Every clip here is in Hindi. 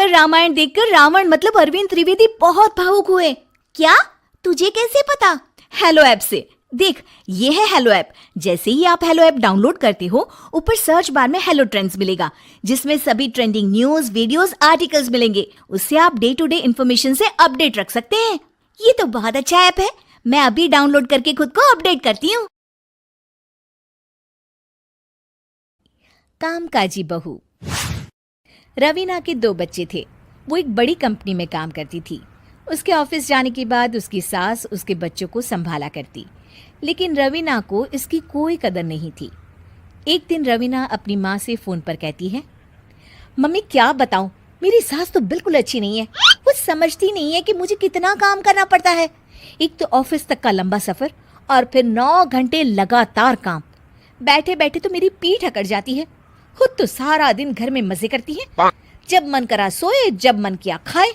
पर रामायण देखकर रावण मतलब अरविंद त्रिवेदी बहुत भावुक हुए। क्या? तुझे कैसे पता? हेलो ऐप से। देख, ये है हेलो ऐप। जैसे ही आप हेलो ऐप डाउनलोड करते हो, ऊपर सर्च बार में हेलो ट्रेंड्स मिलेगा, जिसमें सभी ट्रेंडिंग न्यूज, वीडियोस, आर्टिकल्स मिलेंगे। उससे आप डे टू डे इन्फॉर्मेशन से अपडेट रख सकते हैं। ये तो बहुत अच्छा ऐप है। मैं अभी डाउनलोड करके खुद को अपडेट करती हूँ। कामकाजी बहू। रवीना के 2 बच्चे थे। वो एक बड़ी कंपनी में काम करती थी। उसके ऑफिस जाने के बाद उसकी सास उसके बच्चों को संभाला करती, लेकिन रवीना को इसकी कोई कदर नहीं थी। एक दिन रवीना अपनी माँ से फोन पर कहती है, मम्मी क्या बताऊं, मेरी सास तो बिल्कुल अच्छी नहीं है। वो समझती नहीं है कि मुझे कितना काम करना पड़ता है। एक तो ऑफिस तक का लंबा सफर और फिर 9 घंटे लगातार काम। बैठे बैठे तो मेरी पीठ अकड़ जाती है। खुद तो सारा दिन घर में मजे करती है, जब मन करा सोए, जब मन किया खाए।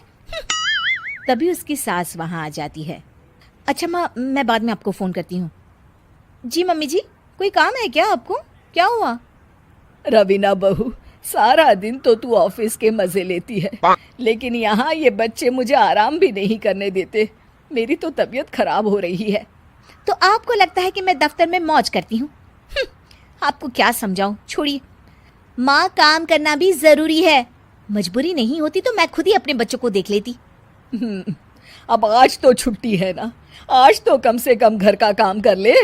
तभी उसकी सास वहां आ जाती है। अच्छा माँ, मैं बाद में आपको फोन करती हूँ। जी मम्मी जी, कोई काम है क्या आपको? क्या हुआ? रवीना बहू, सारा दिन तो तू ऑफिस के मजे लेती है, लेकिन यहाँ ये बच्चे मुझे आराम भी नहीं करने देते। मेरी तो तबीयत खराब हो रही है। तो आपको लगता है कि मैं दफ्तर में मौज करती हूँ? आपको क्या समझाऊं, छोड़िए। माँ, काम करना भी जरूरी है। मजबूरी नहीं होती तो मैं खुद ही अपने बच्चों को देख लेती। अब आज तो छुट्टी है ना, आज तो कम से कम घर का काम कर ले।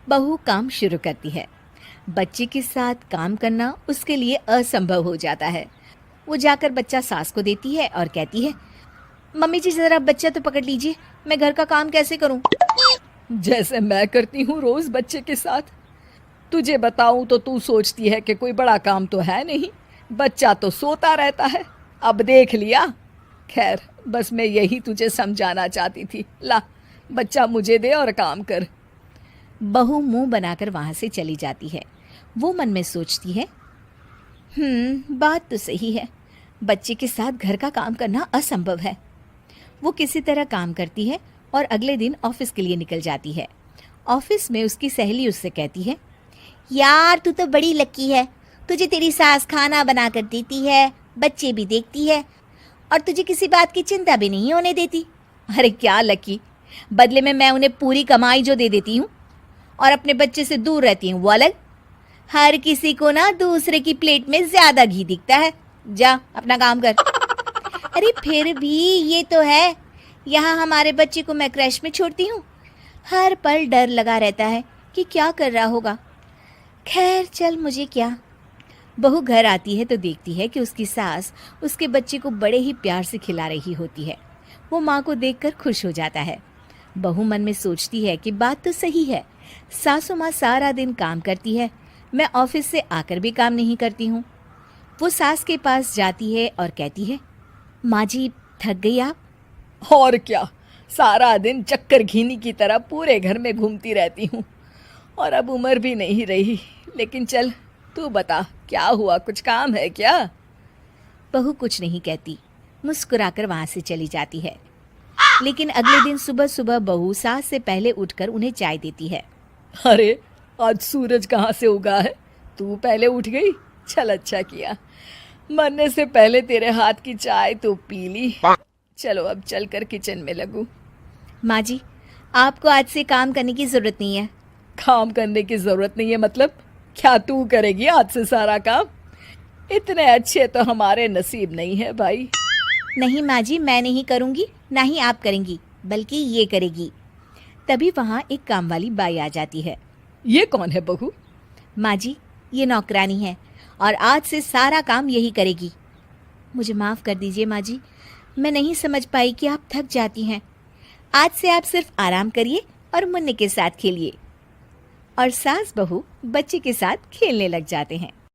बहू काम शुरू करती है। बच्चे के साथ काम करना उसके लिए असंभव हो जाता है। वो जाकर बच्चा सास को देती है और कहती है, मम्मी जी जरा बच्चा तो पकड़ लीजिए, मैं घर का काम कैसे करूं? जैसे मैं करती हूँ रोज बच्चे के साथ। तुझे बताऊं तो तू सोचती है कि कोई बड़ा काम तो है नहीं, बच्चा तो सोता रहता है। अब देख लिया। खैर, बस मैं यही तुझे समझाना चाहती थी। ला, बच्चा मुझे दे और काम कर। बहू मुंह बनाकर वहां से चली जाती है। वो मन में सोचती है, बात तो सही है, बच्चे के साथ घर का काम करना असंभव है। वो किसी तरह काम करती है और अगले दिन ऑफिस के लिए निकल जाती है। ऑफिस में उसकी सहेली उससे कहती है, यार तू तो बड़ी लकी है, तुझे तेरी सास खाना बना कर देती है, बच्चे भी देखती है और तुझे किसी बात की चिंता भी नहीं होने देती। अरे क्या लकी, बदले में मैं उन्हें पूरी कमाई जो दे देती हूँ और अपने बच्चे से दूर रहती हूँ वो अलग। हर किसी को ना दूसरे की प्लेट में ज्यादा घी दिखता है। जा अपना काम कर। अरे फिर भी ये तो है, यहाँ हमारे बच्चे को मैं क्रैश में छोड़ती हूँ, हर पल डर लगा रहता है कि क्या कर रहा होगा। खैर चल, मुझे क्या। बहू घर आती है तो देखती है कि उसकी सास उसके बच्चे को बड़े ही प्यार से खिला रही होती है। वो माँ को देखकर खुश हो जाता है। बहू मन में सोचती है कि बात तो सही है, सासू माँ सारा दिन काम करती है, मैं ऑफिस से आकर भी काम नहीं करती हूँ। वो सास के पास जाती है और कहती है, माँ जी थक गई आप? और क्या, सारा दिन चक्कर घीनी की तरह पूरे घर में घूमती रहती हूँ और अब उम्र भी नहीं रही। लेकिन चल, तू बता क्या हुआ, कुछ काम है क्या? बहू कुछ नहीं कहती, मुस्कुराकर वहां से चली जाती है। लेकिन अगले दिन सुबह सुबह बहू सास से पहले उठकर उन्हें चाय देती है। अरे आज सूरज कहाँ से उगा है, तू पहले उठ गई। चल अच्छा किया, मरने से पहले तेरे हाथ की चाय तो पी ली। चलो अब चलकर किचन में लगूं। माँ जी, आपको आज से काम करने की जरूरत नहीं है। काम करने की जरूरत नहीं है मतलब? क्या तू करेगी आज से सारा काम? इतने अच्छे तो हमारे नसीब नहीं है भाई। नहीं माँ जी, मैं नहीं करूँगी, ना ही आप करेंगी, बल्कि ये करेगी। तभी वहाँ एक काम वाली बाई आ जाती है। ये कौन है बहू? माँ जी, ये नौकरानी है और आज से सारा काम यही करेगी। मुझे माफ़ कर दीजिए माँ जी, मैं नहीं समझ पाई कि आप थक जाती हैं। आज से आप सिर्फ आराम करिए और मुन्ने के साथ खेलिए। और सास बहू बच्चे के साथ खेलने लग जाते हैं।